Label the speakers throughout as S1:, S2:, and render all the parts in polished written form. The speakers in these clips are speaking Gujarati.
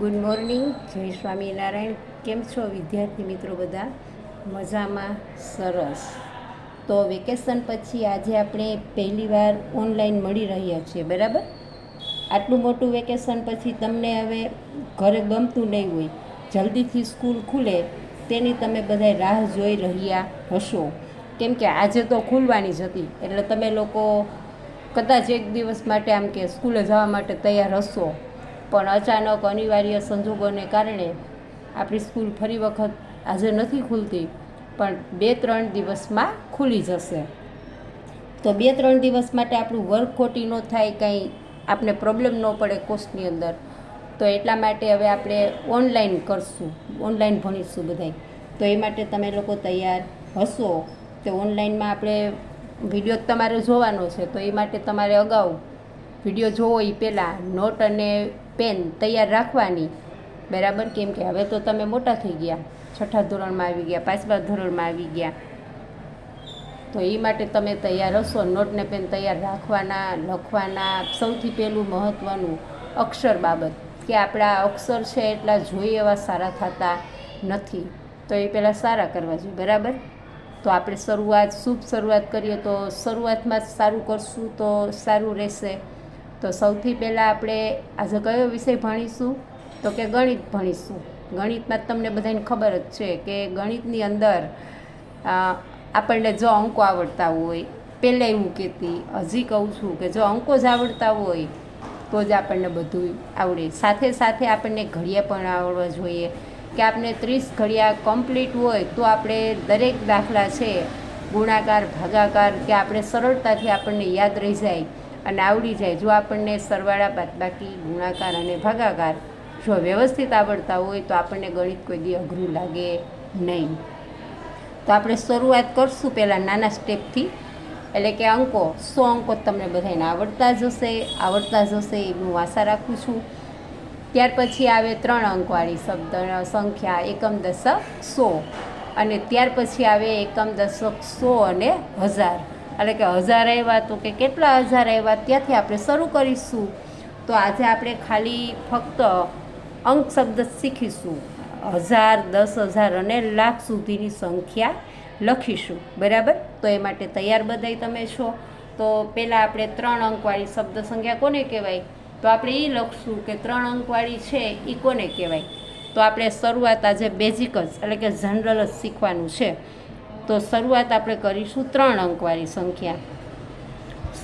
S1: ગુડ મોર્નિંગ, જય સ્વામિનારાયણ. કેમ છો વિદ્યાર્થી મિત્રો? બધા મજામાં? સરસ. તો વેકેશન પછી આજે આપણે પહેલીવાર ઓનલાઈન મળી રહ્યા છીએ, બરાબર? આટલું મોટું વેકેશન પછી તમને હવે ઘરે ગમતું નહીં હોય, જલ્દીથી સ્કૂલ ખુલે તેની તમે બધા રાહ જોઈ રહ્યા હશો. કેમ કે આજે તો ખુલવાની જ હતી, એટલે તમે લોકો કદાચ એક દિવસ માટે આમ કે સ્કૂલે જવા માટે તૈયાર હશો. પણ અચાનક અનિવાર્ય સંજોગોને કારણે આપણી સ્કૂલ ફરી વખત આજે નથી ખુલતી, પણ 2-3 દિવસમાં ખુલી જશે. તો 2-3 દિવસ માટે આપણું વર્ક ખોટી ન થાય, કંઈ આપણે પ્રોબ્લેમ ન પડે કોર્સની અંદર, તો એટલા માટે હવે આપણે ઓનલાઈન કરશું, ઓનલાઈન ભણીશું બધાય. તો એ માટે તમે લોકો તૈયાર હશો. તો ઓનલાઈનમાં આપણે વિડીયો તમારે જોવાનો છે, તો એ માટે તમારે અગાઉ વિડીયો જોવો એ પહેલાં નોટ અને પેન તૈયાર રાખવાની, બરાબર? કેમ કે હવે તો તમે મોટા થઈ ગયા, 6થા ધોરણમાં આવી ગયા, 5મા ધોરણમાં આવી ગયા, તો એ માટે તમે તૈયાર હશો. નોટ ને પેન તૈયાર રાખવાના, લખવાના. સૌથી પહેલું મહત્ત્વનું અક્ષર બાબત, કે આપણા અક્ષર છે એટલા જોઈએ એવા સારા થતા નથી, તો એ પહેલાં સારા કરવા જોઈએ, બરાબર? તો આપણે શુભ શરૂઆત કરીએ. તો શરૂઆતમાં જ સારું કરશું તો સારું રહેશે. તો સૌથી પહેલાં આપણે આજે કયો વિષય ભણીશું? તો કે ગણિત ભણીશું. ગણિતમાં તમને બધાને ખબર જ છે કે ગણિતની અંદર આપણને જો અંકો આવડતા હોય, પહેલાં એવું કહેતી, હજી કહું છું કે જો અંકો જ આવડતા હોય તો જ આપણને બધું આવડે. સાથે સાથે આપણને ઘડિયા પણ આવડવા જોઈએ, કે આપણે 30 ઘડિયા કમ્પ્લીટ હોય તો આપણે દરેક દાખલા છે, ગુણાકાર, ભાગાકાર, કે આપણે સરળતાથી આપણને યાદ રહી જાય અને આવડી જાય. જો આપણને સરવાળા, બાદબાકી, ગુણાકાર અને ભાગાકાર જો વ્યવસ્થિત આવડતા હોય તો આપણને ગણિત કોઈ દી અઘરું લાગે નહીં. તો આપણે શરૂઆત કરશું પહેલાં નાના સ્ટેપથી, એટલે કે અંકો. 100 અંકો તમને બધાને આવડતા જ હશે એ હું આશા રાખું છું. ત્યાર પછી આવે 3 અંકવાળી સંખ્યા, એકમ, દશક, 100. અને ત્યાર પછી આવે એકમ, દશક, 100 અને 1000. એટલે કે 1000 આવ્યા તો કે કેટલા 1000 આવ્યા, ત્યાંથી આપણે શરૂ કરીશું. તો આજે આપણે ખાલી ફક્ત અંક શબ્દ શીખીશું. 1000, 10,000 અને લાખ સુધીની સંખ્યા લખીશું, બરાબર? તો એ માટે તૈયાર બધાય તમે છો. તો પહેલાં આપણે 3 અંકવાળી શબ્દ સંખ્યા કોને કહેવાય? તો આપણે એ લખશું કે 3 અંકવાળી છે એ કોને કહેવાય. તો આપણે શરૂઆત આજે બેઝિક જ, એટલે કે જનરલ જ શીખવાનું છે. તો શરૂઆત આપણે કરીશું 3 અંકવાળી સંખ્યા.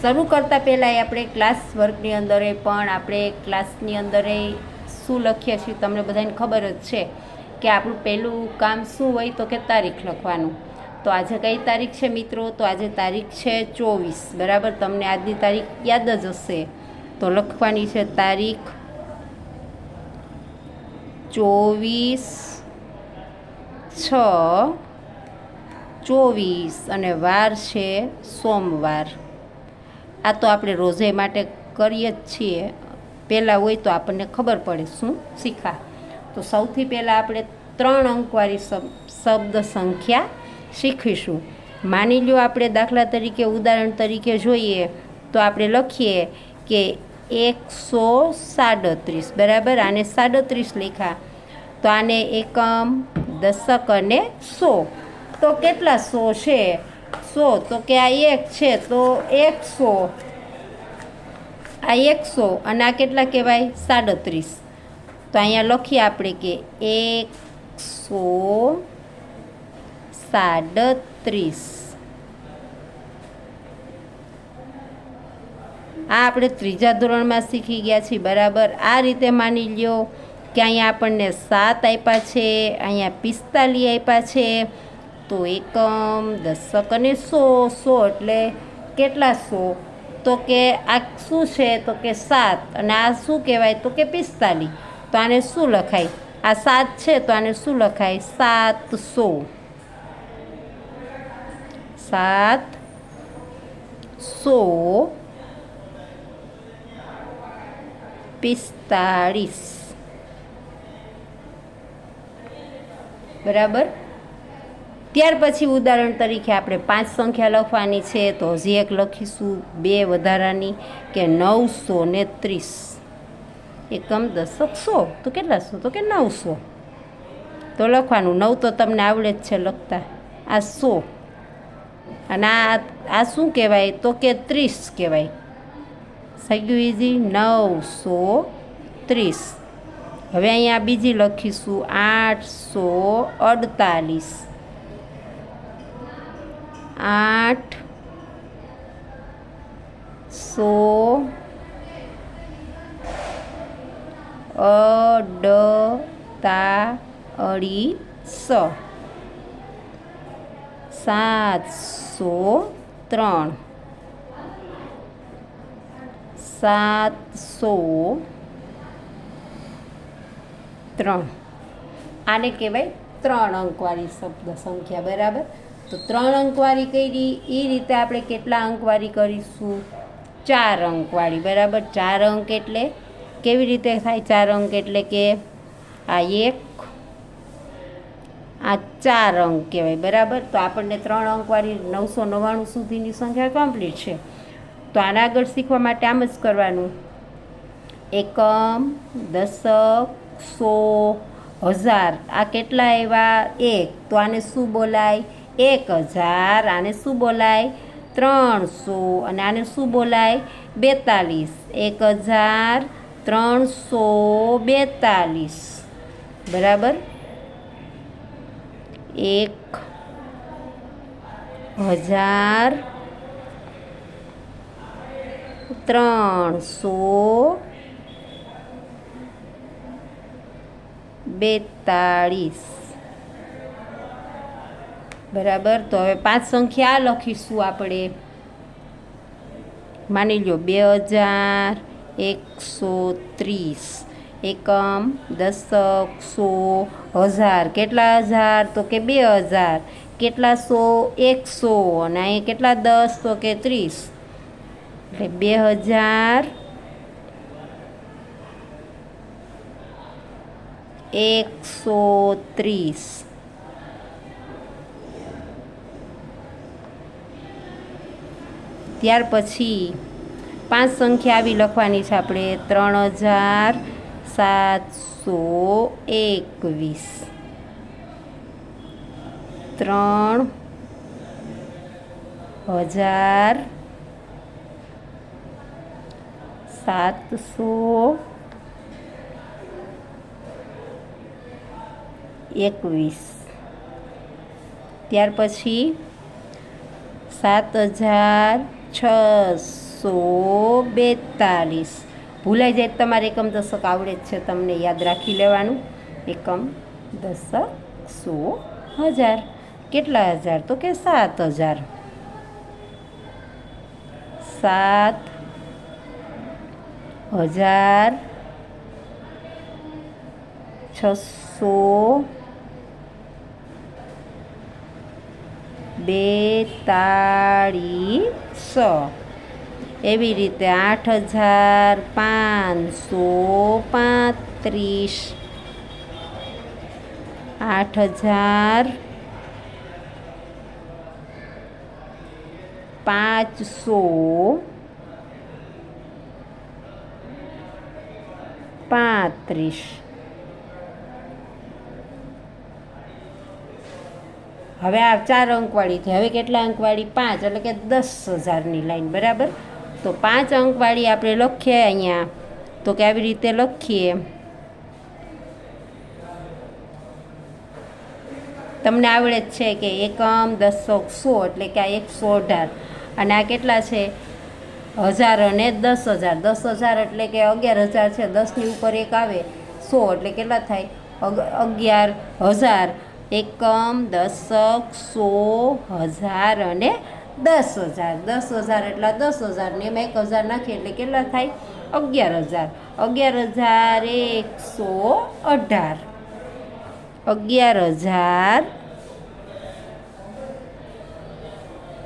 S1: શરૂ કરતાં પહેલાં આપણે ક્લાસ વર્કની અંદર પણ આપણે ક્લાસની અંદર શું લખીએ છીએ તમને બધાને ખબર જ છે કે આપણું પહેલું કામ શું હોય, તો કે તારીખ લખવાનું. તો આજે કઈ તારીખ છે મિત્રો? તો આજે તારીખ છે 24, બરાબર? તમને આજની તારીખ યાદ જ હશે. તો લખવાની છે તારીખ 24/6/24 અને વાર છે સોમવાર. આ તો આપણે રોજે માટે કરીએ જ છીએ, પહેલાં હોય તો આપણને ખબર પડે શું શીખા. તો સૌથી પહેલાં આપણે 3 અંકવાળી શબ્દ સંખ્યા શીખીશું. માની લો આપણે દાખલા તરીકે, ઉદાહરણ તરીકે જોઈએ તો આપણે લખીએ કે 137, બરાબર? આને 37 લખ્યા. તો આને એકમ, દશક અને 100. તો કેટલા 100 છે? 100, તો કે આ 1 છે તો 100, આ 100 અને આ કેટલા કહેવાય? 37. તો અહીંયા લખીએ આપણે કે 137. આ આપણે 3જા ધોરણમાં શીખી ગયા છીએ, બરાબર? આ રીતે માની લ્યો કે અહીંયા આપણને 7 આપ્યા છે, અહીંયા 45 આપ્યા છે. તો એકમ, દશક અને 100 એટલે કેટલા 100? તો કે આ શું છે? તો કે 7. અને આ શું કહેવાય? તો કે 45. તો આને શું લખાય? આ 7 છે તો આને શું લખાય? 700. 745, બરાબર? ત્યાર પછી ઉદાહરણ તરીકે આપણે 5 સંખ્યા લખવાની છે. તો હજી એક લખીશું, 2 વધારાની, કે 930. એકમ દશક સો તો કેટલા સો તો કે 900. તો લખવાનું 9 તો તમને આવડે જ છે લખતા. આ 100 અને આ શું કહેવાય તો કે 30 કહેવાય. થઈ ગયું ઇઝી. 930. હવે અહીંયા બીજી લખીશું 848. 848. 703. 703. આને કહેવાય 3 અંકવાળી શબ્દ સંખ્યા. બરાબર. તો 3 અંકવાળી કરી એ રીતે આપણે કેટલા અંકવાળી કરીશું? 4 અંકવાળી. બરાબર. 4 અંક એટલે કેવી રીતે થાય? 4 અંક એટલે કે આ 1 આ 4 અંક કહેવાય. બરાબર. તો આપણને 3 અંકવાળી 999 સુધીની સંખ્યા કમ્પ્લીટ છે. તો આના આગળ શીખવા માટે આમ જ કરવાનું. એકમ, દશક, સો, હજાર આ કેટલા આવ્યા? 1. તો આને શું બોલાય? 1000. આને શું બોલાય? 300. અને આને શું બોલાય? 42. 1342. બરાબર. 1342. બરાબર. તો હવે 5 સંખ્યા લખીશું આપણે. માની લો 2130. એકમ, દશક, સો, હજાર. કેટલા હજાર? તો કે 2000. કેટલા સો? 100. અને અહીં કેટલા 10? તો કે 30. એટલે 2130. ત્યાર પછી 5 સંખ્યા આવી લખવાની છે આપણે. 3721. 3721. ત્યાર પછી 7642. ભૂલાઈ જાય તમારે એકમ દશક આવડે જ છે, તમને યાદ રાખી લેવાનું. એકમ, દશક, સો, હજાર. કેટલા હજાર? તો કે 7000. 7642. એવી રીતે 8535. 8535. હવે આ 4 અંકવાળી થઈ. હવે કેટલા અંકવાળી? 5. એટલે કે 10,000ની લાઈન. બરાબર. તો 5 અંકવાળી આપણે લખીએ અહીંયા. તો કે આવી રીતે લખીએ. તમને આવડે જ છે કે એકમ, દશક, સો એટલે કે આ 118. અને આ કેટલા છે? 1000 અને 10,000. 10,000 એટલે કે 11,000 છે. 10ની ઉપર એક આવે 100 એટલે કેટલા થાય? 11,000. એકમ, દશક, સો, હજાર અને 10,000. 10,000 એટલે 10,000 ને એમાં 1,000 નાખીએ એટલે કેટલા થાય? 11,000. 11,118. 11,000.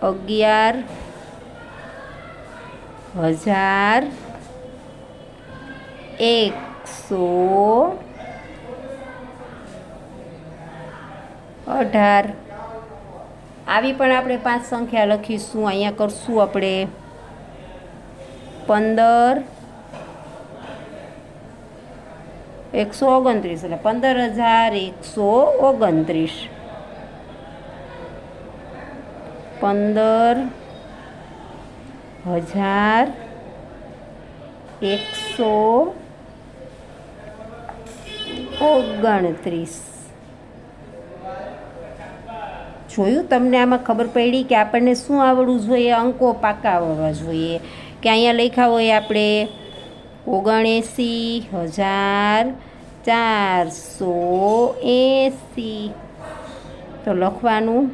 S1: 11,118. આવી પણ આપણે 5 સંખ્યા લખીશું. અહીંયા કરશું આપણે 15, 129 એટલે 15,129. 15,129. જોયું? તમને આમાં ખબર પડી કે આપણને શું આવડવું જોઈએ? અંકો પાકા આવડવા જોઈએ. કે અહીંયા લખ્યા હોય આપણે 79,480. તો લખવાનું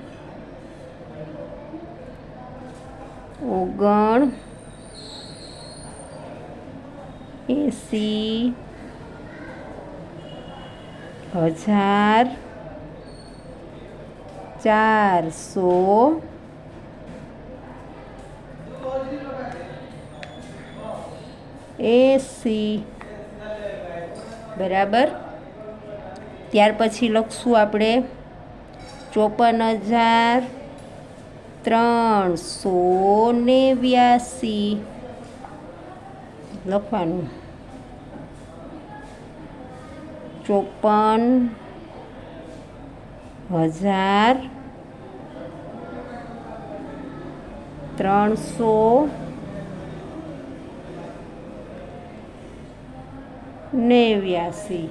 S1: 80,480 બરાબર. ત્યાર પછી લખશું આપણે 54,389 લખવાનું 54,389.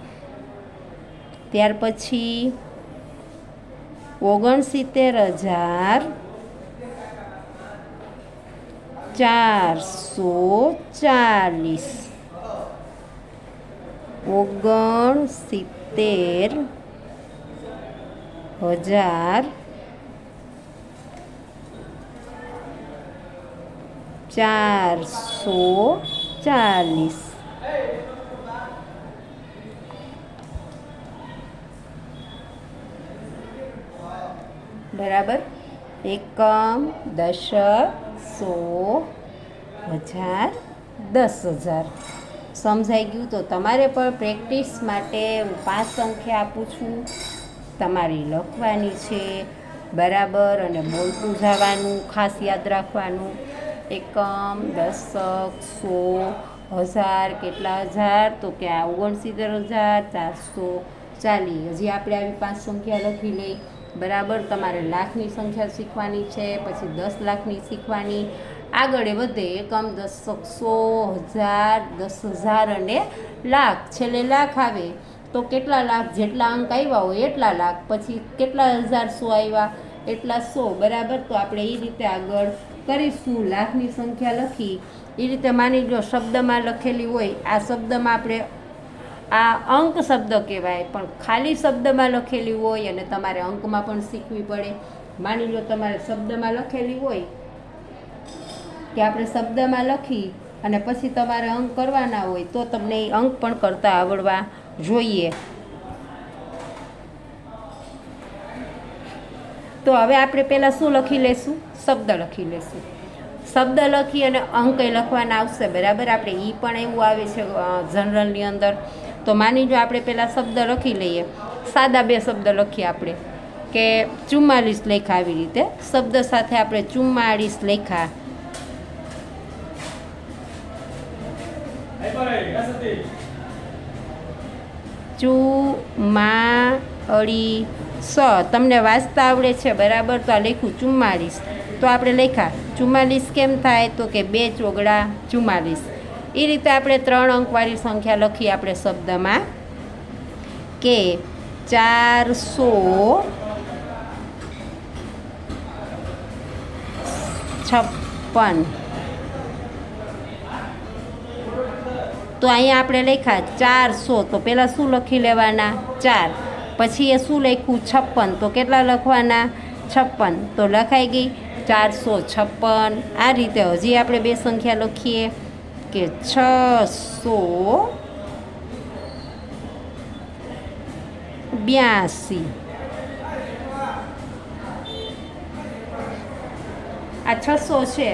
S1: ત્યાર પછી 69,440. 69,440. બરાબર. એકમ, દશક, 100, 1000, 10,000. સમજાઈ ગયું? તો તમારે પણ પ્રેક્ટિસ માટે હું 5 સંખ્યા આપું છું, તમારે લખવાની છે બરાબર, અને બોલતું જવાનું, ખાસ યાદ રાખવાનું. એકમ, દશક, 100, 1000, કેટલા હજાર? તો કે આ 69,440. હજી આપણે આવી 5 સંખ્યા લખી લઈ બરાબર. તમારે લાખની સંખ્યા શીખવાની છે, પછી 10 લાખની શીખવાની. આગળ વધે એકમ, દશક, 100, 1000 અને લાખ. છેલ્લે લાખ આવે તો કેટલા લાખ? જેટલા અંક આવ્યા હોય એટલા લાખ. પછી કેટલા હજાર 100 આવ્યા એટલા 100 બરાબર. તો આપણે એ રીતે આગળ કરીશું. લાખની સંખ્યા લખી એ રીતે માની લો શબ્દમાં લખેલી હોય. આ શબ્દમાં આપણે આ અંક શબ્દ કહેવાય, પણ ખાલી શબ્દમાં લખેલી હોય અને તમારે અંકમાં પણ શીખવી પડે. માની લો તમારે શબ્દમાં લખેલી હોય કે આપણે શબ્દમાં લખી અને પછી તમારે અંક કરવાના હોય તો તમને એ અંક પણ કરતા આવડવા જોઈએ. તો હવે આપણે પહેલાં શું લખી લઈશું? શબ્દ લખી લઈશું. શબ્દ લખી અને અંક લખવાના આવશે બરાબર. આપણે એ પણ એવું આવે છે જનરલની અંદર. તો માની જો આપણે પહેલાં શબ્દ લખી લઈએ. સાદા 2 શબ્દ લખીએ આપણે કે 44 લખ્યા. આવી રીતે શબ્દ સાથે આપણે 44 લખ્યા. સ તમને વાંચતા આવડે છે બરાબર. તો આ લખ્યું 44. તો આપણે લખ્યા 44 કેમ થાય? તો કે 2 ચોગડા 44. એ રીતે આપણે 3 અંકવાળી સંખ્યા લખીએ આપણે શબ્દમાં કે 456. તો અહીંયા આપણે લખ્યા 400. તો પહેલાં શું લખી લેવાના? 4. પછી એ શું લખ્યું? 56. તો કેટલા લખવાના? 56. તો લખાઈ ગઈ 456. આ રીતે હજી આપણે 2 સંખ્યા લખીએ કે 682. આ 600 છે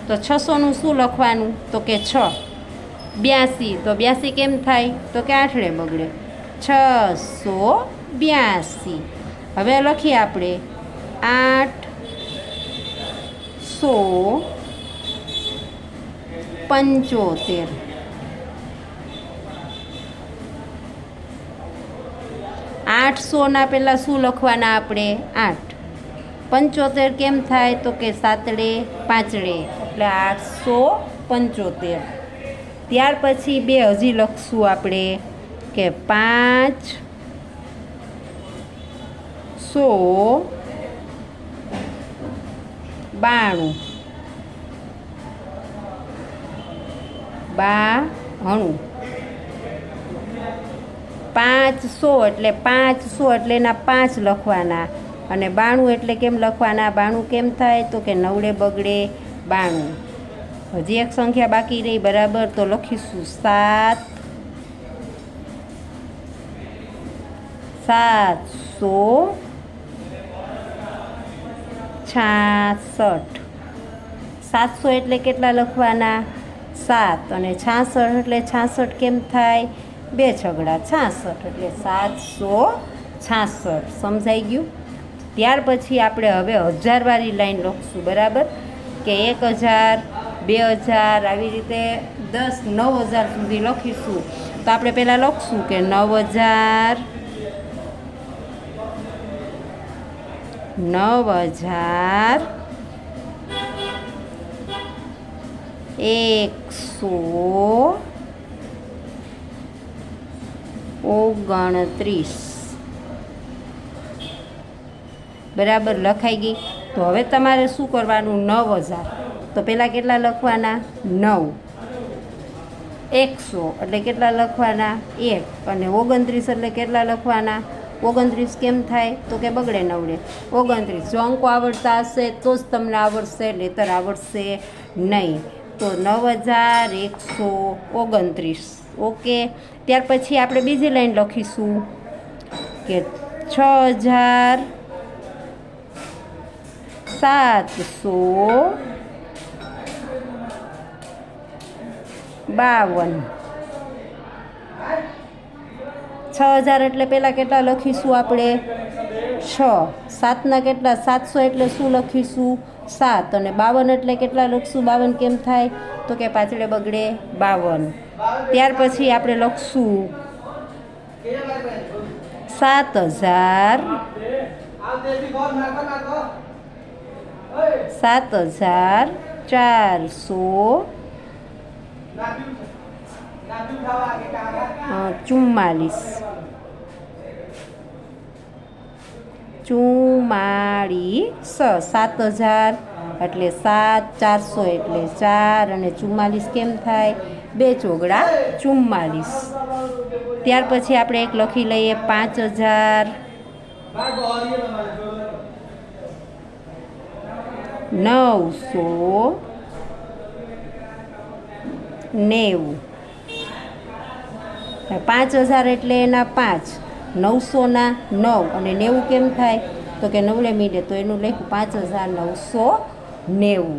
S1: તો 600નું શું લખવાનું? તો કે 6. 82. તો 82 કેમ થાય? તો કે 8 બગડે. 682. હવે લખીએ આપણે 875. 800ના પહેલાં શું લખવાના આપણે? 8. 75 કેમ થાય? તો કે 7 5 એટલે 875. ત્યાર પછી 2 હજી લખશું આપણે કે 5 100 92. 500 એટલે 500 એટલે એના 5 લખવાના અને 92 એટલે કેમ લખવાના? 92 કેમ થાય? તો કે 9 બગડે 92. હજી એક સંખ્યા બાકી રહી, બરાબર, તો લખીશું 766. 700 એટલે કેટલા લખવાના? 7 અને 66 એટલે 66 કેમ થાય? 2 છગડા 66 એટલે 766. સમજાઈ ગયું? ત્યાર પછી આપણે હવે 1000વાળી લાઈન લખશું, બરાબર, કે 1000 2000 આવી રીતે 10 9000 સુધી લખીશું. તો આપણે પહેલાં લખશું કે 9000 129. બરાબર, લખાઈ ગઈ. તો હવે તમારે શું કરવાનું? 9000 તો પહેલાં કેટલા લખવાના? 9. 100 એટલે કેટલા લખવાના? 1 અને 29 એટલે કેટલા લખવાના? 29 કેમ થાય? તો કે બગડે 9 29. જો અંકો આવડતા હશે તો જ તમને આવડશે, નહીંતર આવડશે નહીં. તો 9129. ઓકે. ત્યાર પછી આપણે બીજી લાઈન લખીશું કે 6752. 6000 એટલે પહેલાં કેટલા લખીશું આપણે? 6. 7ના કેટલા? 700 એટલે શું લખીશું? 7 અને 52 એટલે કેટલા લખશું? 52 કેમ થાય? તો કે પાછળ બગડે 52. ત્યાર પછી આપણે લખશું 7444. ચુમ્માળીસ. 7000 એટલે 7, 400 એટલે 4 અને 44 કેમ થાય? 2 ચોગડા 44. ત્યાર પછી આપણે એક લખી લઈએ 5000 990. 5000 એટલે એના 5, 900ના 9 અને 90 કેમ થાય? તો કે 9 મીડે, તો એનું લખ્યું 5990.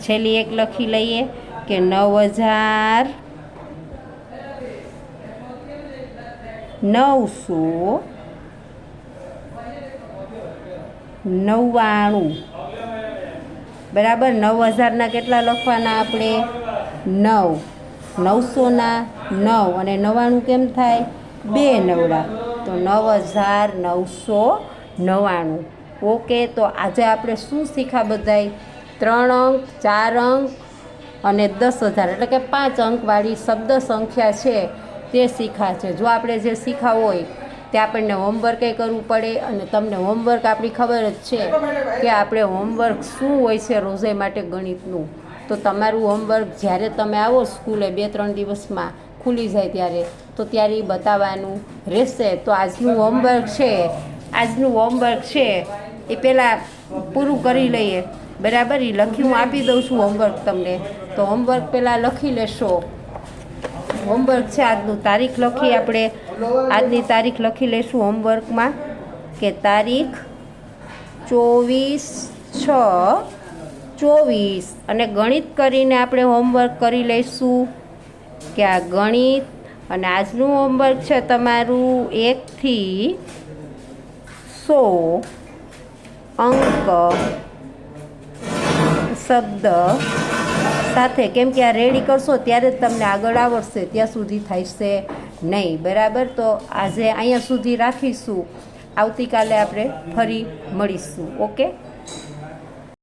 S1: છેલ્લી એક લખી લઈએ કે 9999. બરાબર. 9000ના કેટલા લખવાના આપણે? 9. 900ના 9 અને 99 કેમ થાય? 2 નવડા, તો 9999. ઓકે. તો આજે આપણે શું શીખ્યા બધાય? 3 અંક, 4 અંક અને 10,000 એટલે કે 5 અંકવાળી શબ્દ સંખ્યા છે તે શીખ્યા છે. જો આપણે જે શીખ્યા હોય તે આપણને હોમવર્ક કરવું પડે, અને તમને હોમવર્ક આપણી ખબર જ છે કે આપણે હોમવર્ક શું હોય છે રોજે માટે ગણિતનું. તો તમારું હોમવર્ક જ્યારે તમે આવો સ્કૂલે 2-3 દિવસમાં ખુલી જાય ત્યારે, તો ત્યારે એ બતાવવાનું રહેશે. તો આજનું હોમવર્ક છે એ પહેલાં પૂરું કરી લઈએ, બરાબર. એ લખી હું આપી દઉં છું હોમવર્ક તમને, તો હોમવર્ક પહેલાં લખી લેશો. હોમવર્ક છે આજનું. તારીખ લખી આપણે, આજની તારીખ લખી લઈશું હોમવર્કમાં કે તારીખ 24/6/24. અને ગણિત કરીને આપણે હોમવર્ક કરી લઈશું કે આ ગણિત. અને આજનું હોમવર્ક છે તમારું 1 થી 100 અંક શબ્દ સાથે, કેમ કે આ રેડી કરશો ત્યારે જ તમને આગળ આવડશે, ત્યાં સુધી થાય છે નહીં. બરાબર, તો આજે અહીંયા સુધી રાખીશું. આવતીકાલે આપણે ફરી મળીશું. ઓકે.